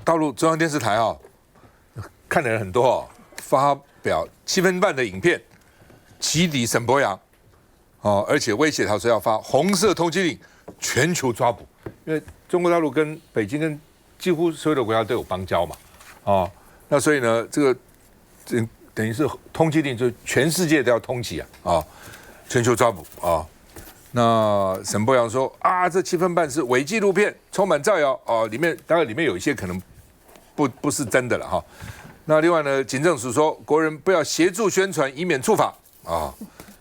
大陆中央电视台看的人很多发表7分半的影片，起底沈伯洋，而且威胁他说要发红色通缉令，全球抓捕。因为中国大陆跟北京跟几乎所有的国家都有邦交嘛，那所以呢，这个等于是通缉令，就全世界都要通缉全球抓捕那沈伯洋说这7分半是伪纪录片，充满造谣当然里面有一些可能不是真的了那另外呢，警政署说国人不要协助宣传，以免触法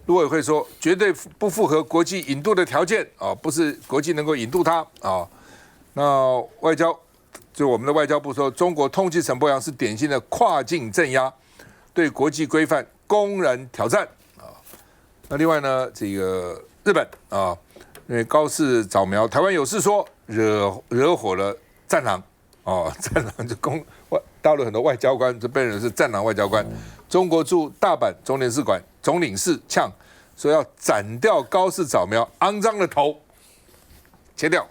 陆委会说绝对不符合国际引渡的条件不是国际能够引渡他那外交就我们的外交部说，中国通缉沈伯洋是典型的跨境镇压，对国际规范公然挑战那另外呢，这个日本因为高市早苗，台湾有事说惹火了战狼战狼就大陆很多外交官就被认为是战狼外交官。中国驻大阪总领事馆总领事呛说要斩掉高市早苗肮脏的头，切掉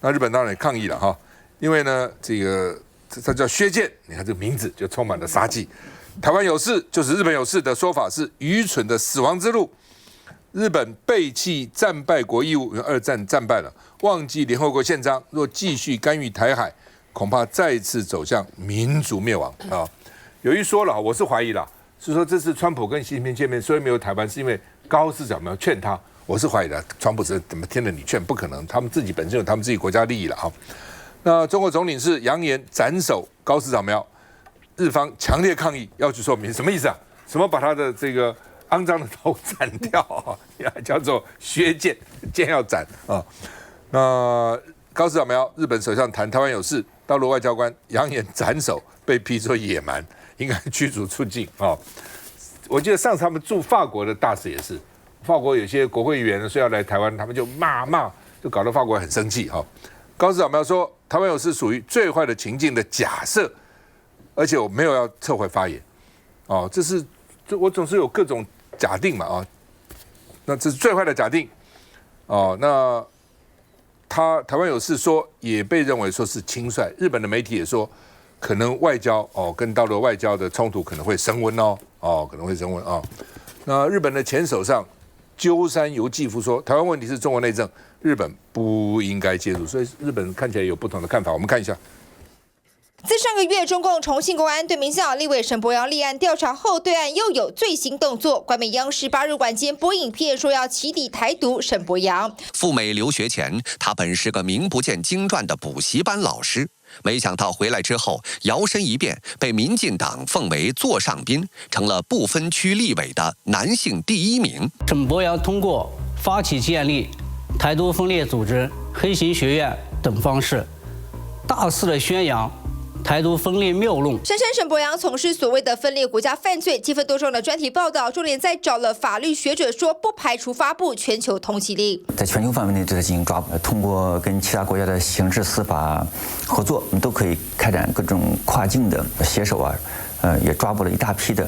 那日本当然也抗议了因为呢这个它叫削剑，你看这个名字就充满了杀气。台湾有事就是日本有事的说法是愚蠢的死亡之路。日本背弃战败国义务，因为2战战败了，忘记联合国宪章，若继续干预台海，恐怕再次走向民族灭亡有一说了，我是怀疑了，是说这次川普跟习近平见面，所以没有台湾，是因为高市早苗劝他。我是怀疑的，川普是怎么听了你劝？不可能，他们自己本身有他们自己国家利益了那中国总领事扬言斩首高市早苗，日方强烈抗议，要去说明什么意思什么把他的这个肮脏的头斩掉叫做削剑，剑要斩那高市早苗，日本首相谈台湾有事，大陆外交官扬言斩首，被批作野蛮，应该驱逐出境我记得上次他们驻法国的大使也是，法国有些国会议员说要来台湾，他们就骂，就搞得法国很生气高市早苗说，台湾有事属于最坏的情境的假设，而且我没有要撤回发言我总是有各种假定嘛那这是最坏的假定那台湾有事说也被认为说是轻率，日本的媒体也说可能外交跟大陆外交的冲突可能会升温可能会升温那日本的前首相鸠山由纪夫说，台湾问题是中国内政，日本不应该介入，所以日本看起来有不同的看法。我们看一下。自上个月中共重庆公安对民进党立委沈伯洋立案调查后，对岸又有最新动作。官媒央视8日晚间播影片说要起底台独沈伯洋。赴美留学前，他本是个名不见经传的补习班老师，没想到回来之后摇身一变，被民进党奉为座上宾，成了不分区立委的男性第1名。沈伯洋通过发起建立台独分裂组织、黑心学院等方式，大肆的宣扬台独分裂谬论，声称沈伯洋从事所谓的分裂国家犯罪，积分多重的专题报道，重点在找了法律学者说，不排除发布全球通缉令，在全球范围内对他进行抓捕。通过跟其他国家的刑事司法合作，我们都可以开展各种跨境的携手也抓捕了一大批的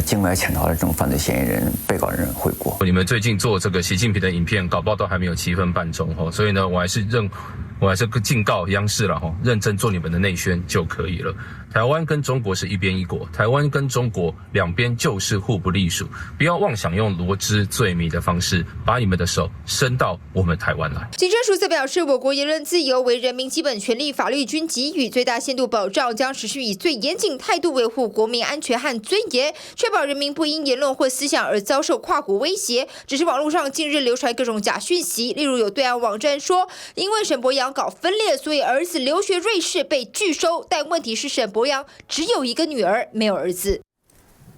境外潜逃的这种犯罪嫌疑人、被告人回国。你们最近做这个习近平的影片，搞不好都还没有7分半钟所以呢，我还是警告央视了认真做你们的内宣就可以了。台湾跟中国是一边一国，台湾跟中国两边就是互不隶属，不要妄想用罗织罪迷的方式把你们的手伸到我们台湾来。警政署则表示，我国言论自由为人民基本权利，法律均给予最大限度保障，将持续以最严谨态度维护国民安全和尊严，确保人民不因言论或思想而遭受跨国威胁。只是网络上近日流传各种假讯息，例如有对岸网站说，因为沈伯洋搞分裂，所以儿子留学瑞士被拒收，但问题是沈伯洋只有一个女儿，没有儿子。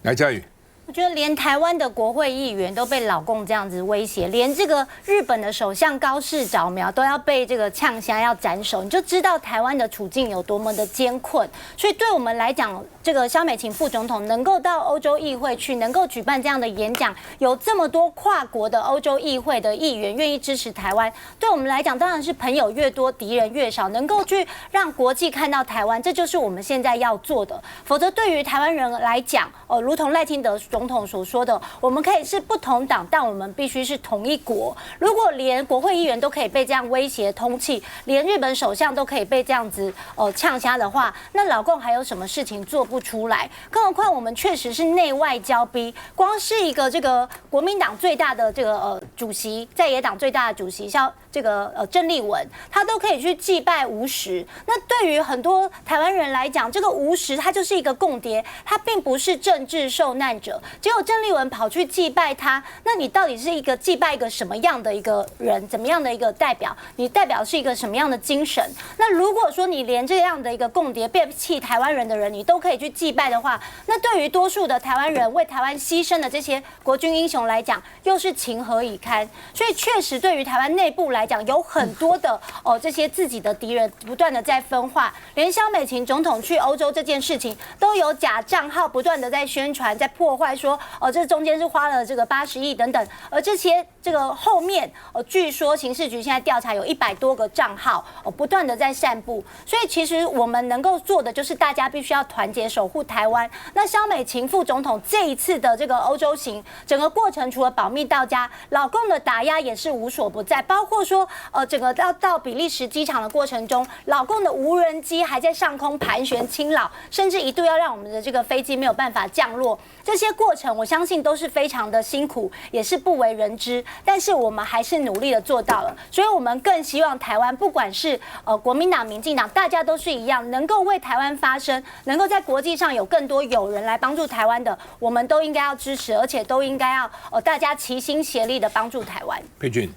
来，佳宇。我觉得连台湾的国会议员都被老共这样子威胁，连这个日本的首相高市早苗都要被这个呛瞎要斩首，你就知道台湾的处境有多么的艰困。所以对我们来讲，这个萧美琴副总统能够到欧洲议会去，能够举办这样的演讲，有这么多跨国的欧洲议会的议员愿意支持台湾，对我们来讲当然是朋友越多，敌人越少，能够去让国际看到台湾，这就是我们现在要做的。否则对于台湾人来讲，如同赖清德总统所说的，我们可以是不同党，但我们必须是同一国。如果连国会议员都可以被这样威胁通气，连日本首相都可以被这样子呛瞎的话，那老共还有什么事情做不出来？更何况我们确实是内外交逼，光是一个这个国民党最大的这个主席，在野党最大的主席像这个郑丽文，他都可以去祭拜吴石。那对于很多台湾人来讲，这个吴石他就是一个共谍，他并不是政治受难者。结果郑丽文跑去祭拜他，那你到底是一个祭拜一个什么样的一个人，怎么样的一个代表？你代表是一个什么样的精神？那如果说你连这样的一个共谍背弃台湾人的人，你都可以去祭拜的话，那对于多数的台湾人为台湾牺牲的这些国军英雄来讲，又是情何以堪？所以确实对于台湾内部来讲，有很多的这些自己的敌人不断的在分化，连萧美琴总统去欧洲这件事情，都有假账号不断的在宣传，在破坏说这中间是花了这个80亿等等，而这些这个后面据说刑事局现在调查有100多个账号不断的在散布，所以其实我们能够做的就是大家必须要团结守护台湾。那萧美琴副总统这一次的这个欧洲行，整个过程除了保密到家，老共的打压也是无所不在，包括说整个到比利时机场的过程中，老共的无人机还在上空盘旋侵扰，甚至一度要让我们的这个飞机没有办法降落。这些过程我相信都是非常的辛苦，也是不为人知，但是我们还是努力的做到了。所以我们更希望台湾不管是国民党、民进党，大家都是一样，能够为台湾发声，能够在国际上有更多友人来帮助台湾的，我们都应该要支持，而且都应该要大家齐心协力的帮助台湾。佩君。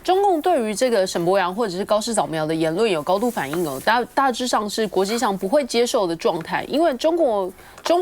中共对于这个沈伯洋或者是高市早苗的言论有高度反应大致上是国际上不会接受的状态，因为中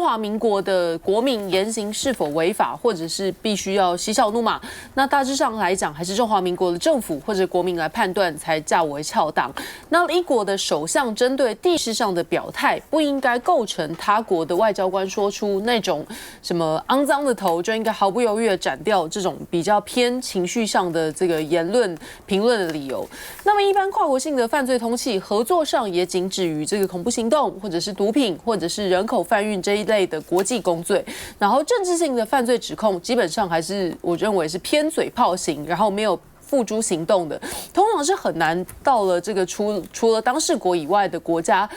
华民国的国民言行是否违法，或者是必须要嬉笑怒骂，那大致上来讲，还是中华民国的政府或者国民来判断才较为恰当。那一国的首相针对地事上的表态，不应该构成他国的外交官说出那种什么肮脏的头就应该毫不犹豫的斩掉这种比较偏情绪上的这个言论评论的理由。那么一般跨国性的犯罪通缉合作上也仅止于这个恐怖行动，或者是毒品，或者是人口贩运这一类的国际公罪。然后政治性的犯罪指控基本上还是我认为是偏嘴炮型，然后没有付诸行动的，通常是很难到了这个除了当事国以外的国家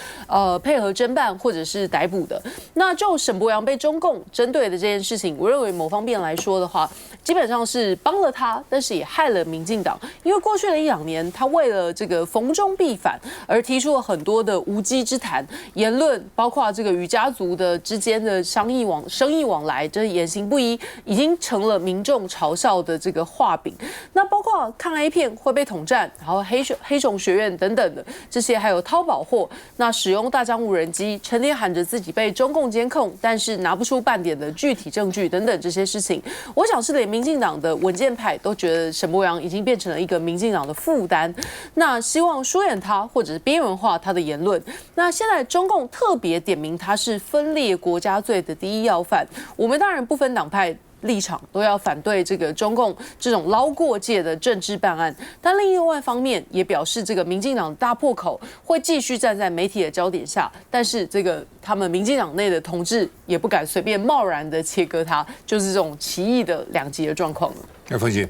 配合侦办或者是逮捕的。那就沈伯洋被中共针对的这件事情，我认为某方面来说的话，基本上是帮了他，但是也害了民进党。因为过去的1-2年，他为了这个逢中必反而提出了很多的无稽之谈言论，包括这个与家族的之间的生意往来，这言行不一，已经成了民众嘲笑的这个画饼。那包括看 A 片会被统战，然后黑熊学院等等的这些，还有淘宝货，那使用大疆无人机，成天喊着自己被中共监控，但是拿不出半点的具体证据等等这些事情，我想是连民进党的稳健派都觉得沈伯洋已经变成了一个民进党的负担，那希望疏远他或者是边缘化他的言论。那现在中共特别点名他是分裂国家罪的第一要犯，我们当然不分党派立场都要反对这个中共这种捞过界的政治办案，但另外一方面也表示，这个民进党大破口会继续站在媒体的焦点下，但是这个他们民进党内的同志也不敢随便贸然的切割它，就是这种奇异的两极的状况了。要分析。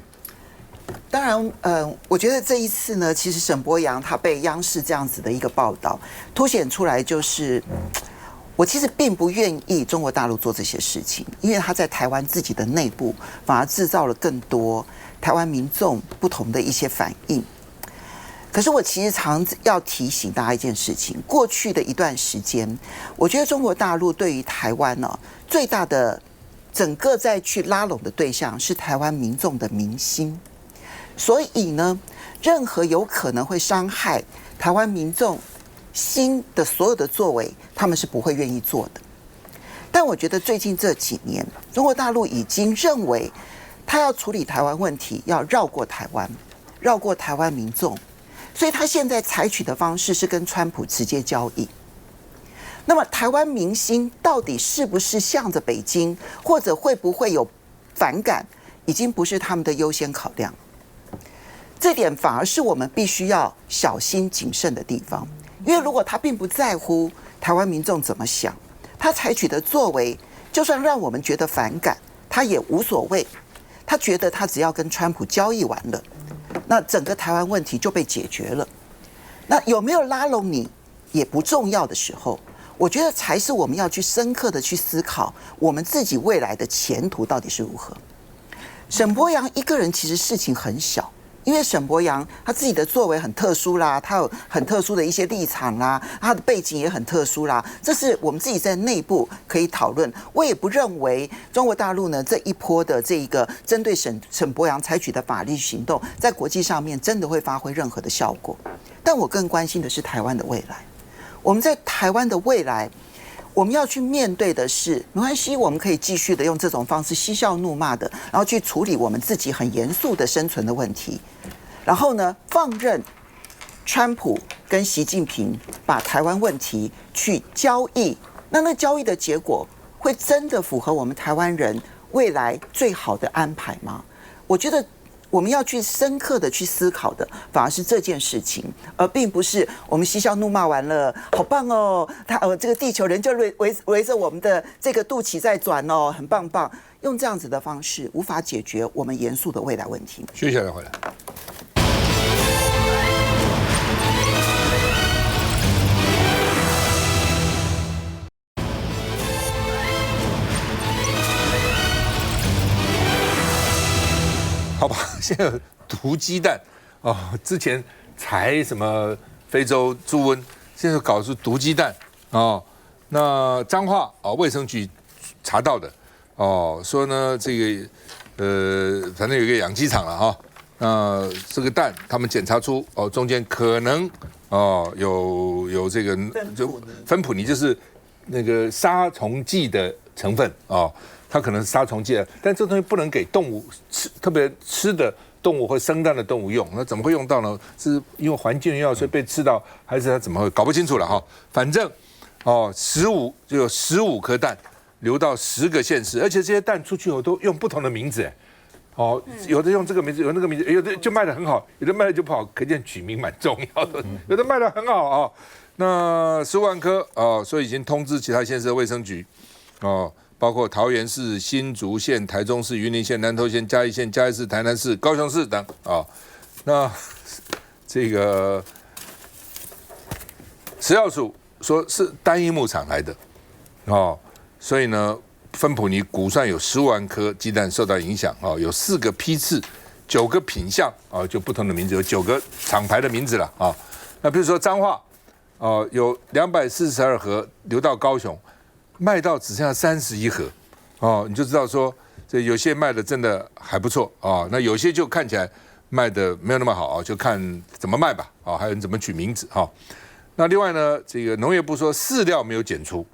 当然，我觉得这一次呢，其实沈伯洋他被央视这样子的一个报道凸显出来，就是我其实并不愿意中国大陆做这些事情，因为他在台湾自己的内部反而制造了更多台湾民众不同的一些反应。可是我其实常要提醒大家一件事情，过去的一段时间，我觉得中国大陆对于台湾呢，最大的整个再去拉拢的对象是台湾民众的民心，所以呢，任何有可能会伤害台湾民众心的所有的作为，他们是不会愿意做的。但我觉得最近这几年，中国大陆已经认为他要处理台湾问题，要绕过台湾，绕过台湾民众，所以他现在采取的方式是跟川普直接交易。那么台湾民心到底是不是向着北京，或者会不会有反感，已经不是他们的优先考量。这点反而是我们必须要小心谨慎的地方。因为如果他并不在乎台湾民众怎么想，他采取的作为就算让我们觉得反感，他也无所谓。他觉得他只要跟川普交易完了，那整个台湾问题就被解决了。那有没有拉拢你也不重要的时候，我觉得才是我们要去深刻的去思考我们自己未来的前途到底是如何。沈伯洋一个人其实事情很小，因为沈伯洋他自己的作为很特殊啦，他有很特殊的一些立场啦，他的背景也很特殊啦，这是我们自己在内部可以讨论。我也不认为中国大陆呢这一波的这一个针对沈伯洋采取的法律行动，在国际上面真的会发挥任何的效果。但我更关心的是台湾的未来。我们在台湾的未来，我们要去面对的是，没关系，我们可以继续的用这种方式嬉笑怒骂的，然后去处理我们自己很严肃的生存的问题。然后呢，放任川普跟习近平把台湾问题去交易，那交易的结果会真的符合我们台湾人未来最好的安排吗？我觉得我们要去深刻的去思考的，反而是这件事情，而并不是我们嬉笑怒骂完了，好棒哦，这个地球人就围着我们的这个肚脐在转哦，很棒棒。用这样子的方式，无法解决我们严肃的未来问题。接下来回来。好吧，现在有毒鸡蛋哦，之前才什么非洲猪瘟，现在搞出毒鸡蛋哦。那彰化卫生局查到的哦，说呢这个反正有一个养鸡场了哈，那这个蛋他们检查出中间可能有这个就芬普尼，就是那个杀虫剂的成分哦。它可能是杀虫剂，但这东西不能给动物吃，特别吃的动物或生蛋的动物用。那怎么会用到呢？是因为环境原因所以被吃到，还是它怎么会搞不清楚了哈？反正就有15颗蛋流到10个县市，而且这些蛋出去后都用不同的名字，有的用这个名字，有那个名字，有的就卖得很好，有的卖得就不好，可见取名蛮重要的。有的卖得很好啊，那10万颗所以已经通知其他县市的卫生局包括桃园市、新竹县、台中市、云林县、南投县、嘉义县、嘉义市、台南市、高雄市等那这个食药署说是单一牧场来的所以呢，芬普尼估算有15万颗鸡蛋受到影响有4个批次、9个品项就不同的名字，有9个厂牌的名字了那比如说彰化有242盒流到高雄。卖到只剩下31盒，你就知道说，这有些卖的真的还不错那有些就看起来卖的没有那么好就看怎么卖吧还有怎么取名字那另外呢，这个农业部说饲料没有检出，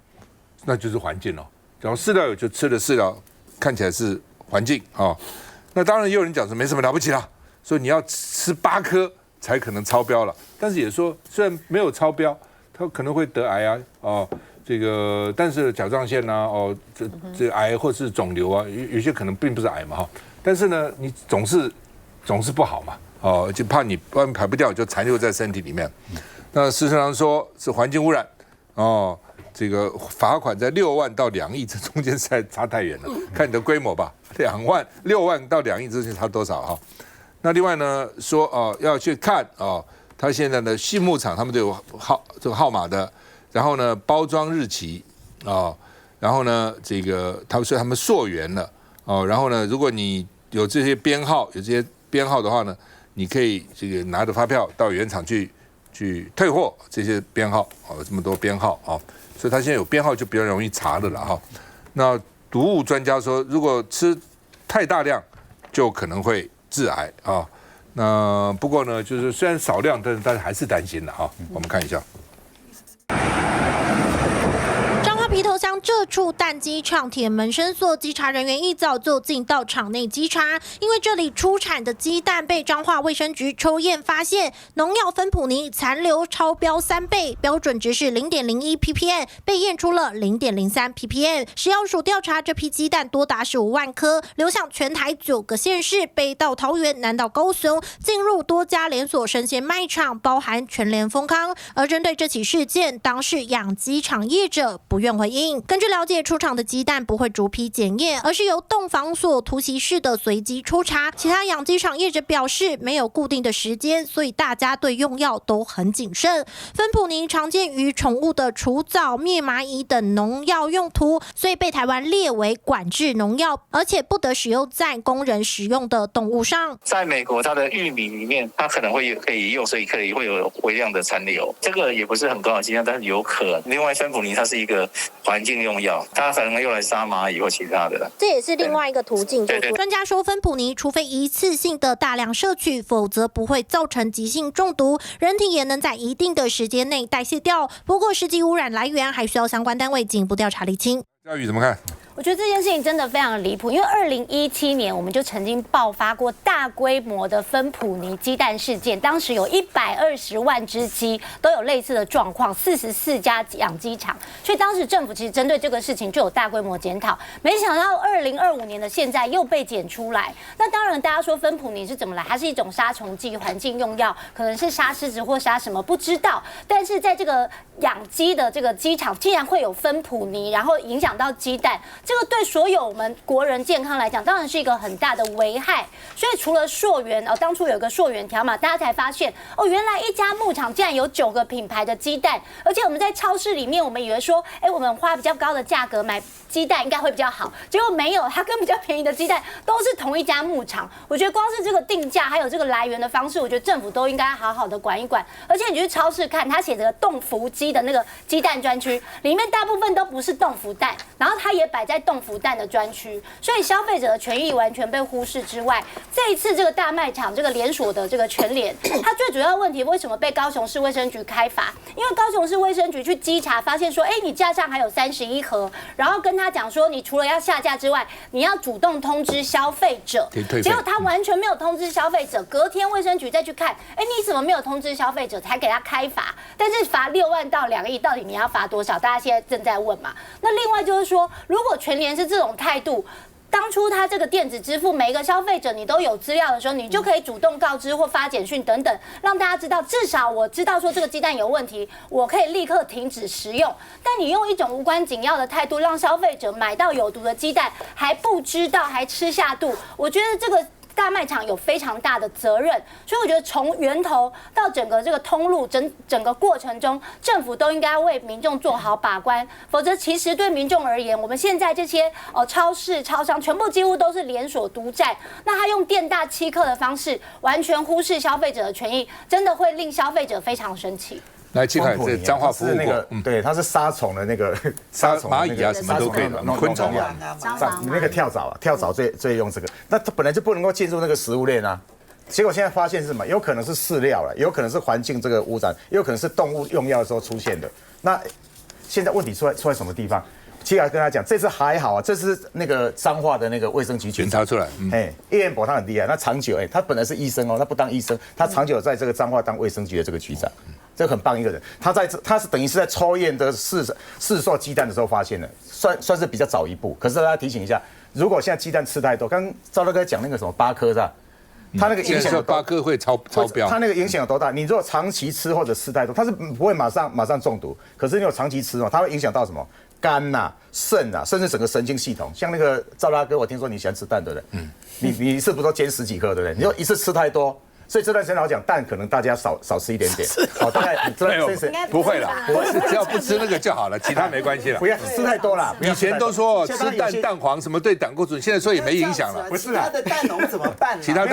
那就是环境然后饲料有就吃的饲料看起来是环境那当然也有人讲说没什么了不起啦，所以你要吃8颗才可能超标了，但是也说虽然没有超标，它可能会得癌这个，但是甲状腺这癌或是肿瘤有些可能并不是癌嘛但是呢，你总是不好嘛就怕你外面排不掉，就残留在身体里面。那事实上说是环境污染这个罚款在6万到2亿，这中间实在差太远了，看你的规模吧，6万到2亿之间差多少那另外呢说要去看他现在的畜牧场他们都有这个号码的。然后呢，包装日期然后呢，这个他们溯源了然后呢，如果你有这些编号，的话呢，你可以这个拿着发票到原厂去退货这些编号这么多编号所以他现在有编号就比较容易查的了那毒物专家说，如果吃太大量，就可能会致癌那不过呢，就是虽然少量，但是大家还是担心的我们看一下。皮头乡这处蛋鸡场铁门深锁，稽查人员一早就进到场内稽查，因为这里出产的鸡蛋被彰化卫生局抽验发现农药芬普尼残留超标3倍，标准值是0.01 ppm， 被验出了0.03 ppm。食药署调查，这批鸡蛋多达15万颗，流向全台9个县市，北到桃园，南到高雄，进入多家连锁生鲜卖场，包含全联、丰康。而针对这起事件，当事养鸡场业者不愿回应，更根据了解，出厂的鸡蛋不会逐批检验，而是由冻房所突袭式的随机抽查。其他养鸡场业者表示，没有固定的时间，所以大家对用药都很谨慎。芬普尼常见于宠物的除蚤、灭蚂蚁等农药用途，所以被台湾列为管制农药，而且不得使用在供人食用的动物上。在美国，它的玉米里面，它可能可以用，所以可以会有微量的残留，这个也不是很高的剂量，但是有可能。另外，芬普尼它是一个环境用药，它可能用来杀蚂蚁或其他的，这也是另外一个途径。对。专家说，芬普尼除非一次性的大量摄取，否则不会造成急性中毒，人体也能在一定的时间内代谢掉。不过，实际污染来源还需要相关单位进一步调查厘清。嘉宇怎么看？我觉得这件事情真的非常离谱，因为2017年我们就曾经爆发过大规模的芬普尼鸡蛋事件，当时有120万只鸡都有类似的状况，44家养鸡场，所以当时政府其实针对这个事情就有大规模检讨。没想到2025年的现在又被检出来。那当然，大家说芬普尼是怎么来？它是一种杀虫剂、环境用药，可能是杀狮子或杀什么不知道。但是在这个养鸡的这个鸡场，竟然会有芬普尼，然后影响到鸡蛋。这个对所有我们国人健康来讲，当然是一个很大的危害。所以除了溯源当初有个溯源条码，大家才发现原来一家牧场竟然有9个品牌的鸡蛋，而且我们在超市里面，我们以为说，我们花比较高的价格买鸡蛋应该会比较好，结果没有，它跟比较便宜的鸡蛋都是同一家牧场。我觉得光是这个定价还有这个来源的方式，我觉得政府都应该好好的管一管。而且你去超市看，它写着冻福鸡的那个鸡蛋专区，里面大部分都不是冻福蛋，然后它也摆在冻福蛋的专区，所以消费者的权益完全被忽视之外，这一次这个大卖场这个连锁的这个全联，它最主要的问题为什么被高雄市卫生局开罚？因为高雄市卫生局去稽查发现说，你架上还有31盒，然后跟他讲说，你除了要下架之外，你要主动通知消费者，结果他完全没有通知消费者，隔天卫生局再去看，你怎么没有通知消费者，才给他开罚？但是罚6万到2亿，到底你要罚多少？大家现在正在问嘛。那另外就是说，如果全联是这种态度，当初他这个电子支付，每一个消费者你都有资料的时候，你就可以主动告知或发简讯等等，让大家知道，至少我知道说这个鸡蛋有问题，我可以立刻停止食用。但你用一种无关紧要的态度，让消费者买到有毒的鸡蛋，还不知道，还吃下肚，我觉得这个大卖场有非常大的责任，所以我觉得从源头到整个这个通路整个过程中，政府都应该为民众做好把关，否则其实对民众而言，我们现在这些超市、超商全部几乎都是连锁独占，那他用店大欺客的方式，完全忽视消费者的权益，真的会令消费者非常生气。来，去看这彰化服务过，对，它是杀虫的那个杀蚂蚁啊，什么都可以的，昆虫啊，那个跳蚤啊，跳蚤最用这个，那它本来就不能够进入那个食物链啊。结果现在发现是什么？有可能是饲料了，有可能是环境这个污染，也有可能是动物用药的时候出现的。那现在问题出在什么地方？其实跟他讲，这次还好啊，这是那个彰化的那个卫生局检查出来。叶彦博他很厉害，他长久他本来是医生他不当医生，他长久在这个彰化当卫生局的这个局长。这个很棒一个人，他是等于是在抽验的市售鸡蛋的时候发现的，算是比较早一步。可是大家提醒一下，如果现在鸡蛋吃太多，刚刚赵大哥讲那个什么巴科是吧？他那个影响巴科会超标，他那个影响有多大？你如果长期吃或者吃太多，它是不会马上中毒，可是你有长期吃它会影响到什么？肝呐、肾啊，甚至整个神经系统。像那个赵大哥，我听说你喜欢吃蛋，对不对？你是不是都煎10几颗，对不对？你说一次吃太多。所以这段时间老讲蛋，可能大家少吃一点点。好，大概不会了，只要不吃那个就好了，其他没关系了。不要吃太多了。以前都说吃蛋黄什么对胆固醇，现在说也没影响了。不是啊，其他的蛋农怎么办？其他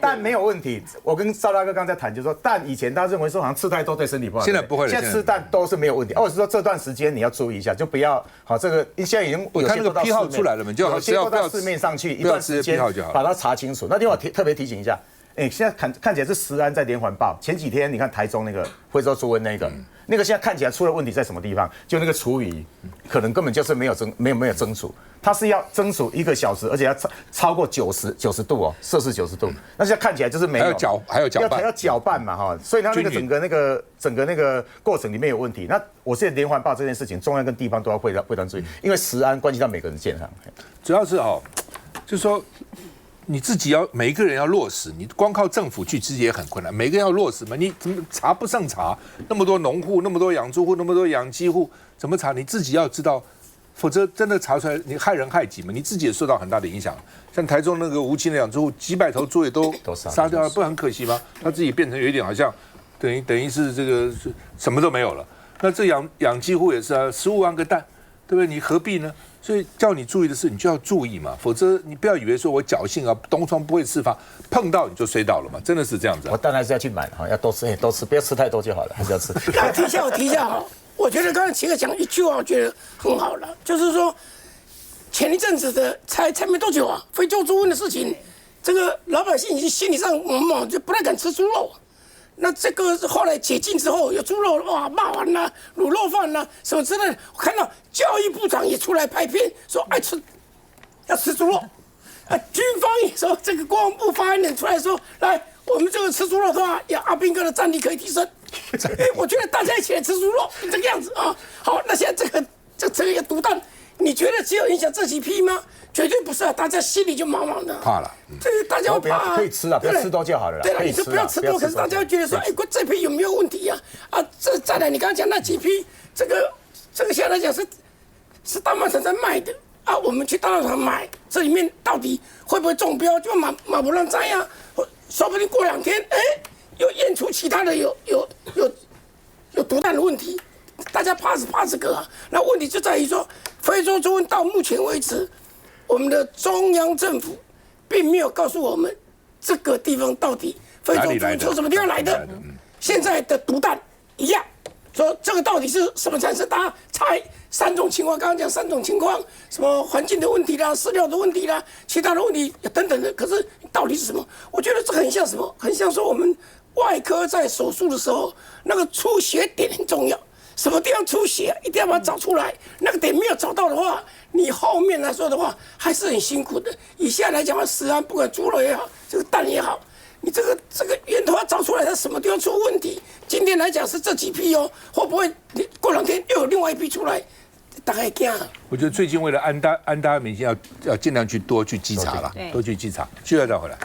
蛋没有问题。我跟赵大哥刚才谈，就是说蛋以前大家认为说好像吃太多对身体不好，现在不会了。现在吃蛋都是没有问题。或者是说这段时间你要注意一下，就不要好这个现在已经我看那个批号出来了嘛，就只要到市面上去一段时间把它查清楚。那另外特别提醒一下。现在看起来是食安在连环爆。前几天你看台中那个非洲猪瘟那个现在看起来出了问题在什么地方？就那个厨余可能根本就是没有蒸煮，它是要蒸煮1个小时，而且要超过90度摄氏90度。那现在看起来就是没有，还要搅拌嘛哈，所以它那个整个那个过程里面有问题。那我现在连环爆这件事情，中央跟地方都要非常注意，因为食安关系到每个人健康。主要是就是说。你自己每一个人要落实，你光靠政府去其实也很困难。每个人要落实嘛，你怎么查不上查？那么多农户，那么多养猪户，那么多养鸡户，怎么查？你自己要知道否则真的查出来，你害人害己嘛，你自己也受到很大的影响。像台中那个无情的养猪户，几百头猪也都杀掉了，不很可惜吗？他自己变成有一点好像等于是这个什么都没有了。那这养鸡户也是啊，15万个蛋，对不对？你何必呢？所以叫你注意的是，你就要注意嘛，否则你不要以为说我侥幸啊，东窗不会事发，碰到你就摔倒了嘛，真的是这样子、啊。我当然是要去买哈，要多吃多吃，不要吃太多就好了，还是要吃。我提一下哈，我觉得刚才齐哥讲一句话，我觉得很好了，就是说前一阵子的才没多久啊，非洲猪瘟的事情，这个老百姓已经心理上就不太敢吃猪肉。那这个后来解禁之后，有猪肉哇、骂完啦、卤肉饭啦什么之类的。我看到教育部长也出来拍片说要吃猪肉，军方也说这个国防部发言人出来说，来我们这个吃猪肉的话，要阿兵哥的战力可以提升。我觉得大家一起来吃猪肉这个样子啊。好，那现在这个毒弹，你觉得只有影响这几批吗？绝对不是啊！大家心里就茫茫的，怕了。这大家会怕，可以吃了，不要吃多就好了。对了，你就不要吃多，可是大家会觉得说，哎，这批有没有问题呀？这再来，你刚刚讲那几批，这个现在来讲是大卖场在卖的啊，我们去大卖场买，这里面到底会不会中标，就马不让摘呀？说不定过2天，哎，又验出其他的有毒弹的问题，大家怕是怕这个啊。那问题就在于说，非洲猪瘟到目前为止，我们的中央政府并没有告诉我们这个地方到底非洲猪瘟从什么地方来的。现在的毒弹一样，说这个到底是什么产生？大家猜3种情况，刚刚讲3种情况，什么环境的问题啦、饲料的问题啦、其他的问题等等的。可是到底是什么？我觉得这很像什么？很像说我们外科在手术的时候，那个出血点很重要。什么地方出血，一定要把它找出来。那个点没有找到的话，你后面来说的话还是很辛苦的。以下来讲的食安，不管猪肉也好，这个蛋也好，你这个源头要找出来，它什么地方出问题？今天来讲是这几批哦，会不会过2天又有另外一批出来？大概这样。我觉得最近为了安大民心，要尽量多去稽查了，多去稽查。接下来再回来。